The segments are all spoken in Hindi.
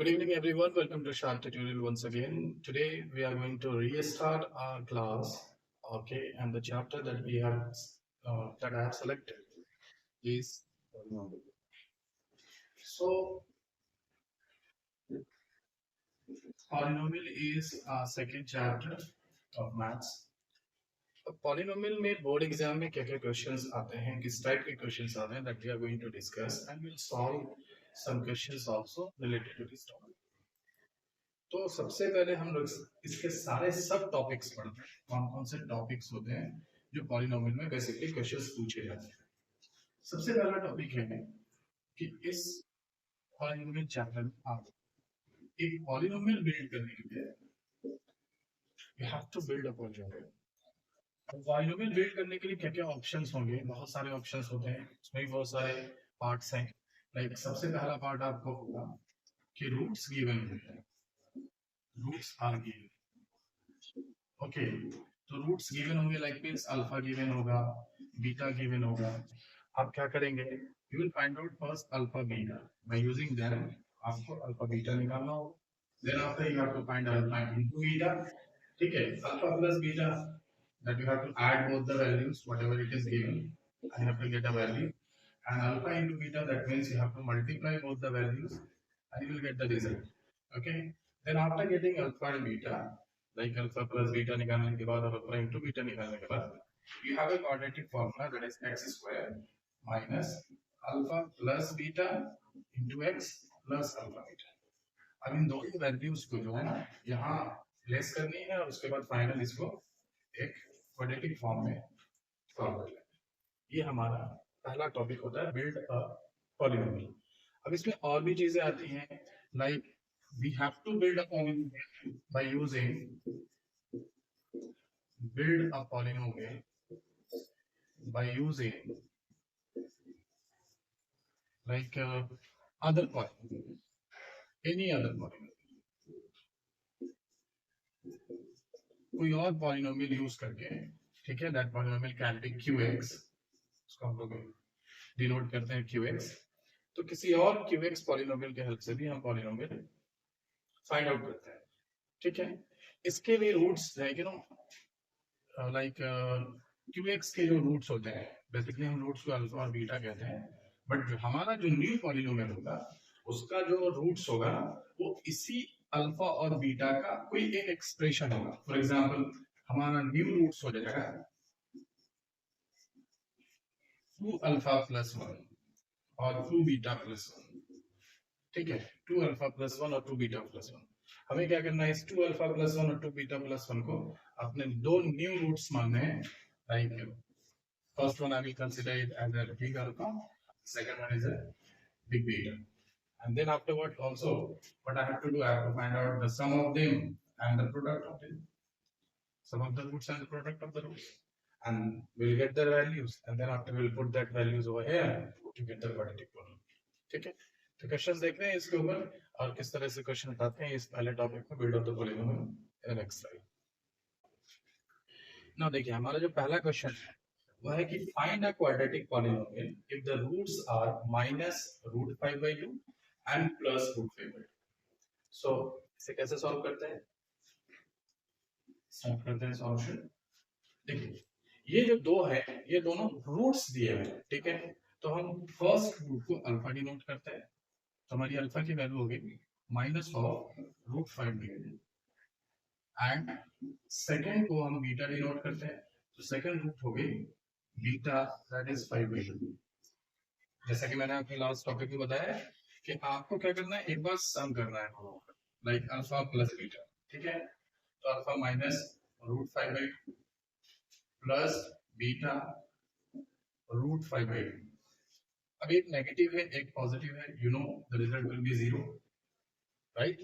Good evening, everyone. Welcome to Sharp Tutorial once again. Today we are going to restart our class. Okay, and the chapter that we have that I have selected is polynomial. So, polynomial is our second chapter of maths. अब polynomial में बोर्ड एग्जाम में क्या क्या क्वेश्चंस आते हैं, किस टाइप के क्वेश्चंस आते हैं, that we are going to discuss and we'll solve some questions also related to this topic. तो सबसे पहले हम लोग इसके सारे सब टॉपिक्स पढ़ते हैं, कौन कौन से टॉपिक्स होते हैं जो पॉलिनोमियल में बेसिकली क्वेश्चंस पूछे जाते हैं। सबसे पहला टॉपिक है कि इस पॉलिनोमियल चैप्टर में आप एक पॉलिनोमियल बिल्ड करने के लिए you have to build a polynomial. Polynomial build करने के लिए क्या क्या ऑप्शंस होंगे, बहुत सारे ऑप्शंस होते हैं, उसमें भी बहुत सारे पार्ट्स हैं। लाइक सबसे पहला पार्ट आपको होगा कि रूट्स गिवन है, रूट्स आर गिवन। ओके, तो रूट्स गिवन होंगे, लाइक मींस अल्फा गिवन होगा, बीटा गिवन होगा। आप क्या करेंगे, you will find out first alpha beta by using them. आपको अल्फा बीटा निकालना होगा, then after you have to find alpha into beta. ठीक है, alpha plus beta, that you have to add both the values whatever it is given and you have to get a value, and alpha into beta, that means you have to multiply both the values and you will get the result. Okay, then after getting alpha and beta, like alpha plus beta निकालने के बाद और alpha into beta निकालने के बाद, you have a quadratic formula that is x square minus alpha plus beta into x plus alpha beta. अब इन दोनों वैल्यूज को जो है ना यहाँ प्लेस करनी है और उसके बाद फाइनल इसको एक क्वाड्रेटिक फॉर्म में सॉल्व कर लें। ये हमारा पहला टॉपिक होता है, बिल्ड अ पॉलिनोमियल। अब इसमें और भी चीजें आती हैं, like we have to build a polynomial by using build a polynomial by using like other polynomial, any other polynomial, कोई और polynomial यूज करके। ठीक है, that polynomial can be qx, उसको हम लोग डिनोट करते हैं qx। तो किसी और qx polynomial के हेल्प से भी हम polynomial फाइंड आउट करते हैं। ठीक है, इसके भी रूट्स रहेंगे ना, लाइक qx के जो रूट्स होते हैं, बेसिकली हम रूट्स को अल्फा और बीटा कहते हैं, बट जो हमारा जो न्यू पॉलिनोमियल होगा उसका जो रूट्स होगा वो इसी अल्फा और बीटा का कोई एक एक्सप्रेशन होगा। फॉर एग्जांपल हमारा न्यू रूट्स हो जाएगा 2 अल्फा प्लस 1 और 2 बीटा प्लस 1। ठीक है, 2 अल्फा प्लस 1 और 2 बीटा प्लस 1। हमें क्या करना है, इस 2 अल्फा प्लस 1 और 2 बीटा प्लस 1 को अपने दो न्यू रूट्स मानने हैं। Like first one I will consider it as a big alpha, second one is a big beta, and then afterward also what I have to do, I have to find out the sum of them and the product of them, sum of the roots and the product of the roots, and we'll get the values, and then after we'll put that values over here to get the quadratic polynomial. ठीक है, तो क्वेश्चंस देख रहे हैं इसके ऊपर और किस तरह से क्वेश्चन आते हैं इस पहले टॉपिक में, build of the polynomial in exercise. Now देखिए हमारा जो पहला क्वेश्चन है वह है कि find a quadratic polynomial if the roots are -√5/2 and +√5/2। So इसे कैसे सॉल्व करते हैं, सॉल्व करते हैं सॉल्यूशन। देखिए ये जो दो है ये दोनों रूट्स दिए हुए हैं। ठीक है, तो हम फर्स्ट रूट को अल्फा डिनोट करते हैं, तो हमारी अल्फा की वैल्यू होगी -√5/2, एंड सेकंड को हम बीटा डिनोट करते हैं, तो सेकंड रूट हो गई बीटा दैट इज 5/2। जैसा कि मैंने आपके लास्ट टॉपिक में बताया कि आपको क्या करना है, एक बार सम करना है, लाइक अल्फा प्लस बीटा। ठीक है, तो अल्फा -√5/2 प्लस बीटा √5/2। अब एक नेगेटिव है एक पॉजिटिव है, you know the result will be 0, right.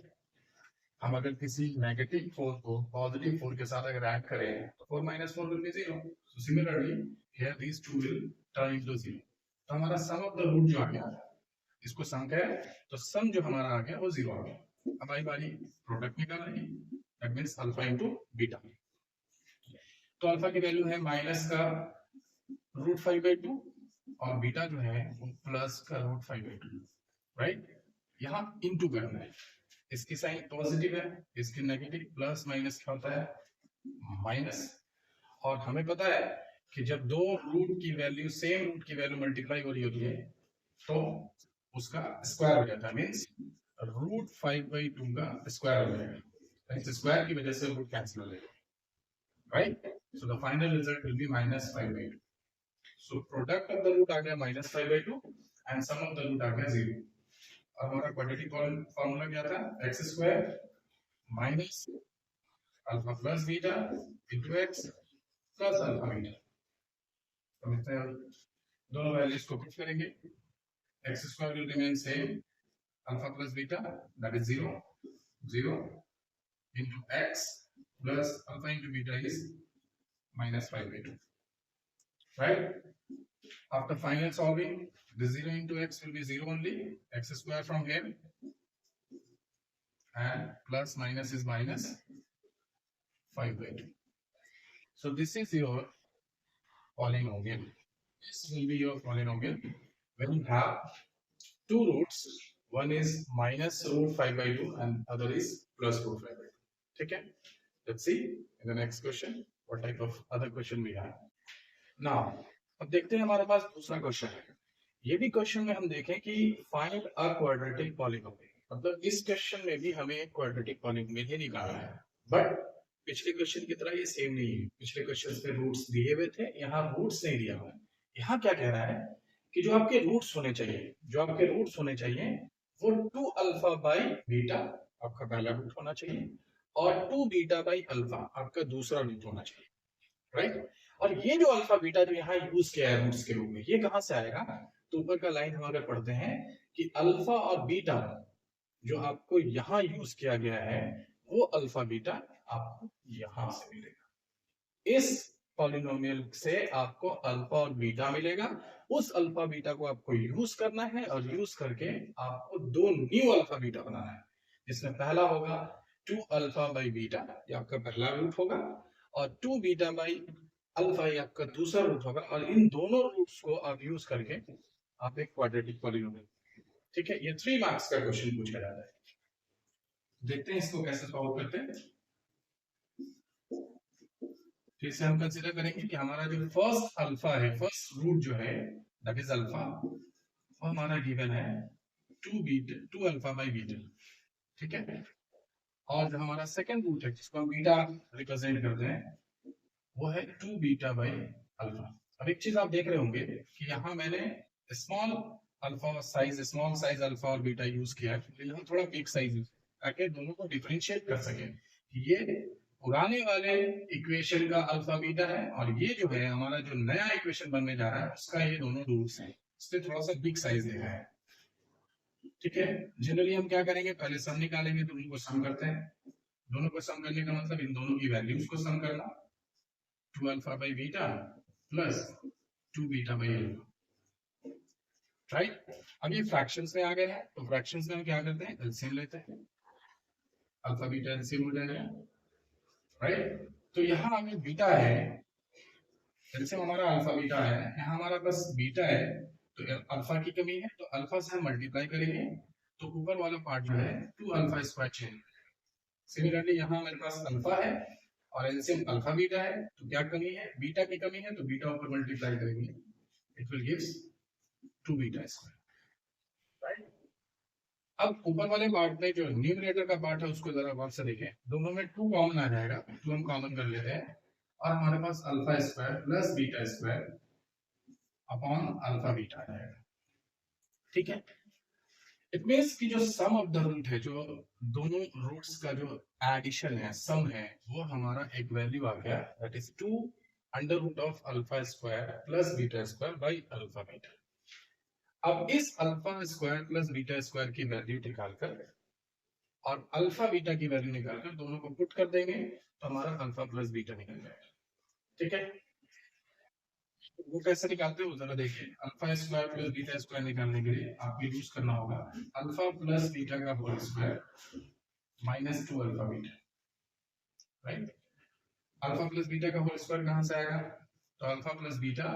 हम अगर किसी नेगेटिव 4 को पॉजिटिव 4 के साथ अगर ऐड करें तो 4 - 4 will be 0। So similarly here these two will turn into 0। तो हमारा सम ऑफ द रूट जो आ गया, इसको सम करें तो सम जो हमारा आ गया वो 0 आ गया। अब हमारी बारी प्रोडक्ट निकालने की, that means alpha into beta. तो अल्फा की वैल्यू है माइनस का √5/2 और बीटा जो है वो प्लस का √5/2, राइट। यहाँ इनटू करना है, इसकी साइन पॉजिटिव है, इसकी नेगेटिव, प्लस माइनस क्या होता है, माइनस। और हमें पता है कि जब दो रूट की वैल्यू सेम रूट की वैल्यू मल्टीप्लाई हो रही होती है तो उसका स्क्वायर हो जाता है, मींस रूट 5/2 का स्क्वायर हो जाएगा। इस स्क्वायर की वजह से रूट कैंसिल हो जाएगा, right? So the final result will be -5/2। So product of the root आ गया -5/2 and sum of the root आ गया 0। और हमारा क्वाड्रेटिक फॉर्मूला क्या था, x square minus alpha plus beta into x plus alpha beta. समझते हैं? दोनों वैल्यूज को पुट करेंगे, x square will remain same, alpha plus beta that is 0 0 into x plus alpha into beta is -5/2, right? After final solving, the 0 into x will be 0 only, x square from here, and plus minus is -5/2. So this is your polynomial. This will be your polynomial when you have two roots. One is minus root 5/2 and other is plus root 5/2. Okay? Let's see in the next question what type of other question we have. Now, अब देखते हैं हमारे पास दूसरा क्वेश्चन है। ये भी क्वेश्चन में हम देखें कि फाइंड अ क्वाड्रेटिक पॉलीनोमियल, मतलब इस क्वेश्चन में भी हमें क्वाड्रेटिक पॉलीनोमियल ही निकालना है। बट पिछले क्वेश्चन की तरह ये सेम नहीं है। पिछले क्वेश्चन में रूट्स दिए हुए थे, यहाँ रूट्स नहीं दिया हुआ है। यहाँ क्या कह रहा है कि जो आपके रूट्स होने चाहिए, वो 2 अल्फा बाई बीटा आपका पहला रूट होना चाहिए और 2 बीटा बाई अल्फा आपका दूसरा रूट होना चाहिए, राइट? और ये जो अल्फा बीटा जो यहाँ यूज किया है रूट्स के रूप में, ये कहां से आएगा? तो ऊपर का लाइन हम अगर पढ़ते हैं कि अल्फा और बीटा जो आपको यहाँ यूज किया गया है वो अल्फा बीटा आपको यहां से मिलेगा। इस पॉलिनोमियल से आपको अल्फा और बीटा मिलेगा। उस अल्फा बीटा को आपको यूज करना है और यूज करके आपको दो न्यू अल्फा बीटा बनाना है, जिसमें पहला होगा 2 अल्फा बाई बीटा, ये आपका पहला रूट होगा, और 2 बीटा बाई अल्फा ये आपका दूसरा रूट होगा। और इन दोनों रूट्स को आप यूज करके आप एक क्वाड्रेटिक पॉलिनोमियल, ठीक है, ये 3 मार्क्स का क्वेश्चन पूछा जाता है। देखते हैं इसको कैसे सॉल्व करते हैं। फिर से हम कंसीडर करेंगे कि हमारा जो फर्स्ट अल्फा है, फर्स्ट रूट जो है दैट इज अल्फा, वो हमारा गिवन है 2 अल्फा बाई बीटा, ठीक है। और जो हमारा सेकंड रूट है जिसको हम बीटा रिप्रेजेंट करते हैं वो है 2 बीटा बाई अल्फा। अब एक चीज आप देख रहे होंगे कि यहाँ मैंने स्मॉल साइज अल्फा और बीटा यूज किया है, तो यहाँ थोड़ा बिग साइज ताकि दोनों को डिफरेंशिएट कर सके। ये पुराने वाले इक्वेशन का अल्फा बीटा है और ये जो है हमारा जो नया इक्वेशन बनने जा रहा है उसका ये दोनों रूट्स हैं, इससे थोड़ा सा बिग साइज देखा है, ठीक है। जनरली हम क्या करेंगे, पहले सम निकालेंगे, दोनों को सम करते हैं। दोनों को सम करने का मतलब इन दोनों की वैल्यूज को सम करना, 2 alpha by beta plus 2 beta by alpha, right. अब ये फ्रैक्शंस में आ गए हैं, तो फ्रैक्शंस में हम क्या करते हैं, एलसीएम लेते हैं, अल्फा बीटा एलसीएम हो जाएगा, राइट। तो यहाँ हमें बीटा है, एलसीएम हमारा अल्फा बीटा है, यहाँ हमारा बस बीटा है, तो अल्फा की कमी है, तो अल्फा से हम मल्टीप्लाई करेंगे, तो ऊपर वाला पार्ट जो है 2 अल्फा स्क्वायर चेंज। सिमिलरली यहाँ हमारे पास अल्फा है और एलसीएम अल्फा बीटा है, तो क्या कमी है, बीटा की कमी है, तो बीटा ऊपर मल्टीप्लाई करेंगे, it will gives 2 beta square, right. अब ऊपर वाले पार्ट में जो न्यूमरेटर का पार्ट है उसको जरा गौर से देखें, दोनों में 2 कॉमन आ जाएगा, 2 हम कॉमन कर लेते हैं और हमारे पास alpha square plus beta square upon alpha beta आ जाएगा, ठीक है। इट मींस कि जो सम ऑफ द रूट है, जो दोनों रूट्स का जो एडिशन है, सम है, वो हमारा एक वैल्यू आ गया, that is 2 under root of alpha square plus beta square by alpha beta. अब इस alpha square plus beta square की वैल्यू निकालकर और अल्फा बीटा की वैल्यू निकालकर दोनों को पुट कर देंगे तो हमारा अल्फा प्लस बीटा निकल जाएगा, ठीक है। वो कैसे निकालते हैं वो जरा देखिए। Alpha square plus beta square निकालने के लिए आपको यूज करना होगा अल्फा प्लस बीटा का whole square minus 2 alpha beta, right. Alpha plus beta का होल स्क्वायर कहां से आएगा, तो अल्फा प्लस बीटा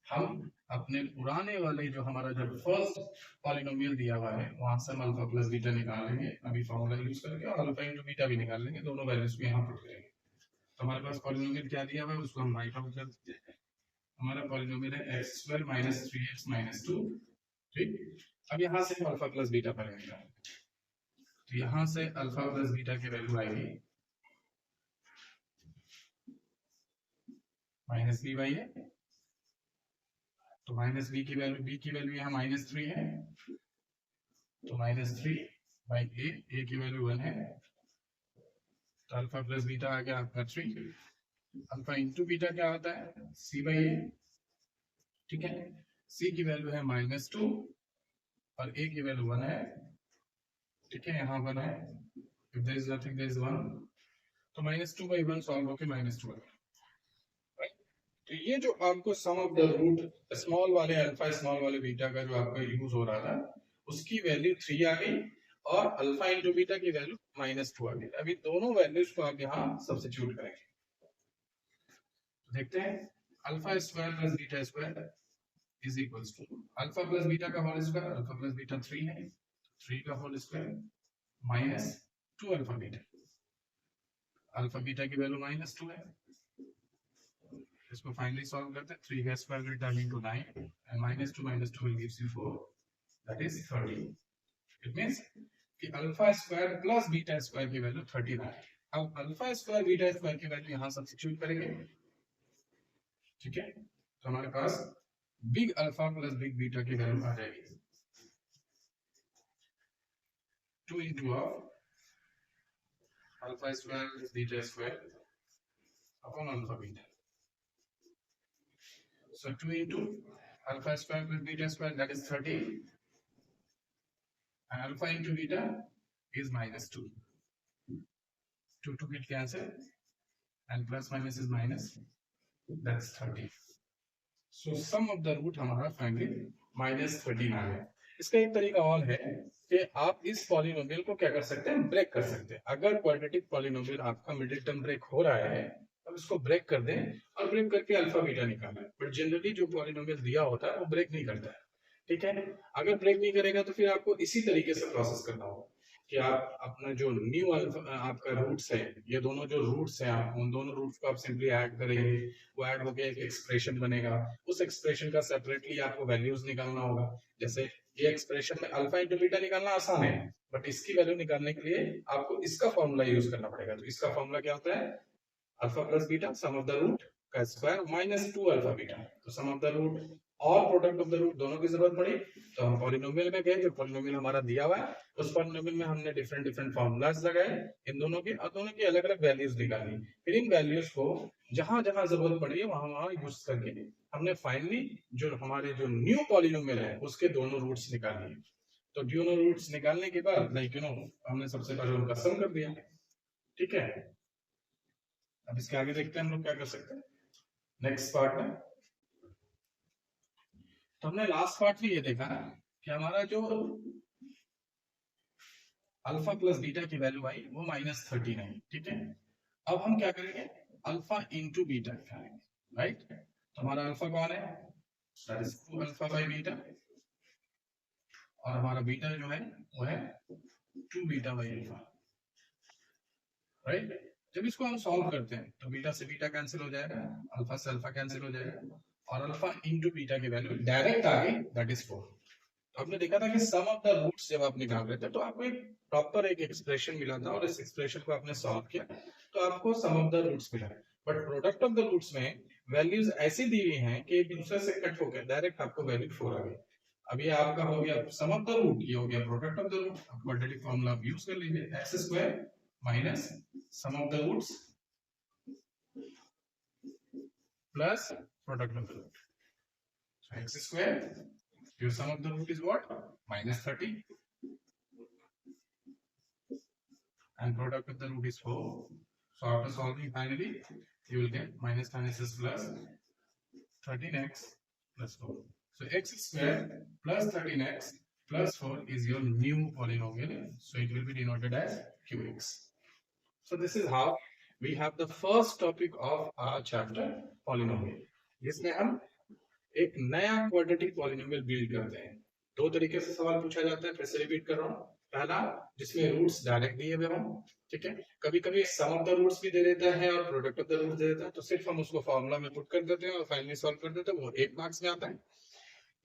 हम अपने पुराने वाले जो हमारा जो फर्स्ट पॉलिनोमियल दिया हुआ है वहां से हम अल्फा प्लस बीटा निकालेंगे, अभी फॉर्मूला यूज करके, और अल्फा इंटू बीटा भी निकाल लेंगे, दोनों वैल्यूज को यहाँ पुट करेंगे। तो हमारे पास पॉलिनोमियल क्या दिया हुआ है उसको हम राइट आउट कर देते हैं। हमारा पॉलिनोमियल है x square minus 3x minus 2। ठीक, अब यहाँ से हम अल्फा प्लस बीटा पर आएंगे, तो यहाँ से अल्फा प्लस बीटा की वैल्यू आएगी माइनस बी बाई ए, तो माइनस बी की वैल्यू यहाँ माइनस 3 है, तो माइनस 3 बाई ए की वैल्यू 1 है, तो अल्फा प्लस बीटा आ गया आपका 3। अल्फा इंटू बीटा क्या होता है सी बाई ए, ठीक है, सी की वैल्यू है माइनस 2 और ए की वैल्यू 1 है, ठीक है, यहाँ 1 है, if there is nothing there is 1, तो माइनस 2 बाई 1 सॉल्व होके माइनस 2 है। तो ये जो आपको sum of the root small वाले अल्फा स्मॉल वाले बीटा का जो आपका यूज हो रहा था उसकी वैल्यू 3 आ गई, और अल्फा इंटू बीटा की वैल्यू माइनस 2 आ गई। अभी दोनों वैल्यूज को आप यहाँ सब्स्टिट्यूट करेंगे, देखते हैं alpha square plus beta square is equals to alpha plus beta का whole square, alpha plus beta 3 है, 3 का whole square minus 2 alpha beta, alpha beta की वैल्यू माइनस 2 है, इसको फाइनली सॉल्व करते हैं, 3 का square will turn into 9 and minus 2 will gives you 4, that is 30। It means कि alpha square plus beta square की वैल्यू 30 है। अब अल्फा स्क्वायर बीटा स्क्वायर की वैल्यू यहां सब्स्टिट्यूट करेंगे, ठीक है, तो हमारे पास big alpha plus big beta की वैल्यू आ जाएगी 2 into alpha square plus beta square upon alpha beta, so 2 into alpha square plus beta square, that is 30, and alpha into beta is minus 2, 2 get cancel and plus minus is minus, that's 30, so sum of the root हमारा फाइनली minus 13 आ गया। इसका एक तरीका और है कि आप इस पॉलिनोमियल को क्या कर सकते हैं, ब्रेक कर सकते हैं। अगर क्वाड्रेटिक पॉलिनोमियल आपका मिडिल टर्म ब्रेक हो रहा है अब इसको ब्रेक कर दें और ब्रेक करके अल्फा बीटा निकालें, बट जनरली जो पॉलिनोमियल दिया होता है वो ब्रेक नहीं करता है, ठीक है। अगर ब्रेक नहीं करेगा तो फिर आपको इसी तरीके से प्रोसेस करना होगा कि आप अपना जो न्यू आपका रूट्स है, ये दोनों जो रूट्स हैं आप उन दोनों रूट्स को आप सिंपली ऐड करेंगे, वो ऐड होके एक एक्सप्रेशन बनेगा, उस एक्सप्रेशन का सेपरेटली आपको वैल्यूज निकालना होगा। जैसे ये एक्सप्रेशन में अल्फा इंटू बीटा निकालना आसान है, बट इसकी वैल्यू निकालने के लिए आपको इसका फॉर्मूला यूज करना पड़ेगा। तो इसका फॉर्मूला क्या होता है, alpha plus beta sum of the root का स्क्वायर माइनस 2 अल्फा बीटा, तो सम ऑफ द रूट और प्रोडक्ट ऑफ द रूट दोनों की जरूरत पड़ी, तो हम पॉलिनोमियल में गए, जो पॉलिनोमियल हमारा दिया हुआ है उस पॉलिनोमियल में हमने डिफरेंट डिफरेंट फॉर्मूलाज लगाए इन दोनों के, और दोनों की अलग अलग वैल्यूज निकाली, फिर इन वैल्यूज को जहां जहां जरूरत पड़ी है वहां वहां यूज करके हमने फाइनली जो हमारे जो न्यू पॉलिनोमियल है उसके दोनों रूट्स निकाल लिए। तो दोनों रूट्स निकालने के बाद लाइक हमने सबसे पहले उनका सम कर दिया, ठीक है। अब इसके आगे देखते हैं हम लोग क्या कर सकते हैं नेक्स्ट पार्ट में। तो हमने लास्ट पार्ट में ये देखा कि हमारा जो अल्फा प्लस बीटा की वैल्यू आई वो माइनस 13 है, ठीक है। अब हम क्या करेंगे, अल्फा इंटू बीटा करेंगे, राइट। तो हमारा अल्फा कौन है, that is 2 alpha by beta, और हमारा बीटा जो है वो है 2 बीटा बाई अल्फा, राइट। जब इसको हम सॉल्व करते हैं तो बीटा से बीटा कैंसिल हो जाएगा, अल्फा से अल्फा कैंसिल हो जाएगा, और अल्फा इंटू बीटा की वैल्यू डायरेक्ट आ गई, दैट इज 4। तो आपने देखा था कि सम ऑफ द रूट्स जब आप निकाल रहे थे तो आपको एक प्रॉपर एक एक्सप्रेशन मिला था, और इस एक्सप्रेशन को आपने सॉल्व किया तो आपको सम ऑफ द रूट्स मिला। But product of the roots में वैल्यूज ऐसी दी हुई हैं कि एक दूसरे से कट होकर डायरेक्ट आपको वैल्यू 4 आ गई। अब ये आपका हो गया सम ऑफ द रूट, ये हो गया product of the root. Quadratic formula आप यूज कर लीजिए, x square minus sum of the roots plus product of the root, so x square, your sum of the root is what, minus 30, and product of the root is 4. So after solving finally you will get minus 10x plus 13x plus 4. So x square plus 13x plus 4 is your new polynomial, so it will be denoted as qx. So this is how we have the first topic of our chapter polynomial, जिसमें हम एक नया क्वाड्रेटिक पॉलिनोमियल बिल्ड करते हैं। दो तरीके से सवाल पूछा जाता है, फिर से रिपीट कर रहा हूँ। पहला जिसमें रूट्स डायरेक्ट दिए हुए हों, ठीक है, कभी कभी सम ऑफ द रूट्स भी दे देता है और प्रोडक्ट ऑफ द रूट्स दे देता है, तो सिर्फ हम उसको फॉर्मूला में पुट कर देते हैं और फाइनली सॉल्व कर देते हैं, वो 1 मार्क्स में आता है।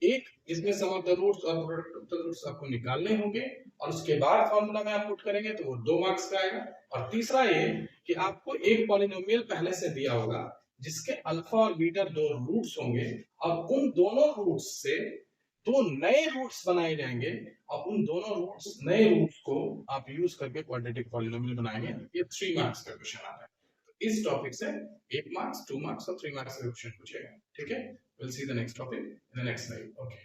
एक जिसमें सम ऑफ द रूट्स और प्रोडक्ट ऑफ द रूट्स आपको निकालने होंगे और उसके बाद फॉर्मूला में आप पुट करेंगे तो वो 2 मार्क्स का आएगा। और तीसरा ये कि आपको एक पॉलिनोमियल पहले से दिया होगा जिसके अल्फा और बीटा दो रूट्स होंगे और उन दोनों रूट्स से दो नए रूट्स बनाए जाएंगे और उन दोनों रूट्स नए रूट्स को आप यूज करके क्वाड्रेटिक पॉलिनोमियल बनाएंगे। ये 3 मार्क्स का क्वेश्चन आता है। तो इस टॉपिक से 1 मार्क्स, 2 मार्क्स और 3 मार्क्स का क्वेश्चन पूछेगा। ठीक है, we'll see the next topic in the next slide. Okay.